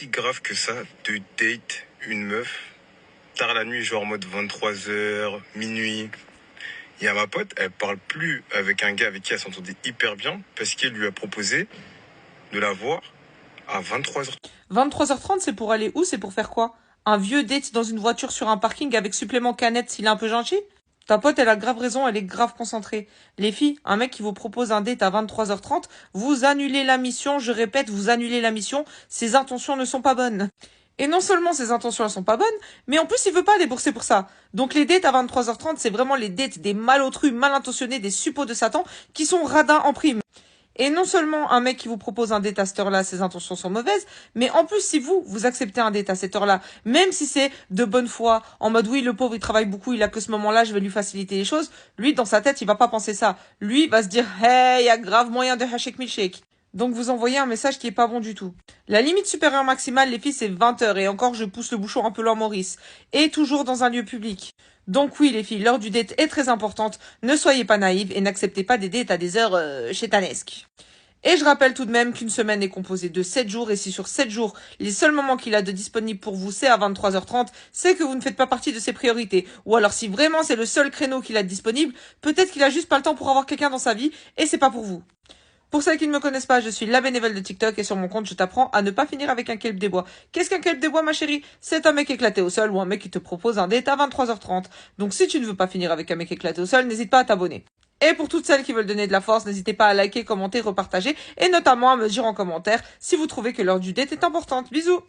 si grave que ça de date une meuf tard la nuit, genre en mode 23h, minuit. Il y a ma pote, elle parle plus avec un gars avec qui elle s'entendait hyper bien parce qu'il lui a proposé de la voir à 23h. 23h30, c'est pour aller où? C'est pour faire quoi? Un vieux date dans une voiture sur un parking avec supplément canette s'il est un peu gentil? Ta pote, elle a grave raison, elle est grave concentrée. Les filles, un mec qui vous propose un date à 23h30, vous annulez la mission, je répète, vous annulez la mission, ses intentions ne sont pas bonnes. Et non seulement ses intentions elles sont pas bonnes, mais en plus il veut pas débourser pour ça. Donc les dates à 23h30, c'est vraiment les dates des malotrus, mal intentionnés, des suppôts de Satan qui sont radins en prime. Et non seulement un mec qui vous propose un date à cette heure-là, ses intentions sont mauvaises, mais en plus si vous acceptez un date à cette heure-là, même si c'est de bonne foi, en mode oui le pauvre il travaille beaucoup, il a que ce moment-là, je vais lui faciliter les choses, lui dans sa tête il va pas penser ça. Lui va se dire hey, y a grave moyen de hashek milkshake. Donc vous envoyez un message qui est pas bon du tout. La limite supérieure maximale, les filles, c'est 20h. Et encore, je pousse le bouchon un peu loin, Maurice. Et toujours dans un lieu public. Donc oui, les filles, l'heure du date est très importante. Ne soyez pas naïves et n'acceptez pas des dates à des heures chétanesques. Et je rappelle tout de même qu'une semaine est composée de 7 jours. Et si sur 7 jours, les seuls moments qu'il a de disponibles pour vous, c'est à 23h30, c'est que vous ne faites pas partie de ses priorités. Ou alors si vraiment c'est le seul créneau qu'il a de disponible, peut-être qu'il a juste pas le temps pour avoir quelqu'un dans sa vie et c'est pas pour vous. Pour celles qui ne me connaissent pas, je suis la bénévole de TikTok et sur mon compte, je t'apprends à ne pas finir avec un kelp des bois. Qu'est-ce qu'un kelp des bois, ma chérie? C'est un mec éclaté au sol ou un mec qui te propose un date à 23h30. Donc si tu ne veux pas finir avec un mec éclaté au sol, n'hésite pas à t'abonner. Et pour toutes celles qui veulent donner de la force, n'hésitez pas à liker, commenter, repartager et notamment à me dire en commentaire si vous trouvez que l'heure du date est importante. Bisous!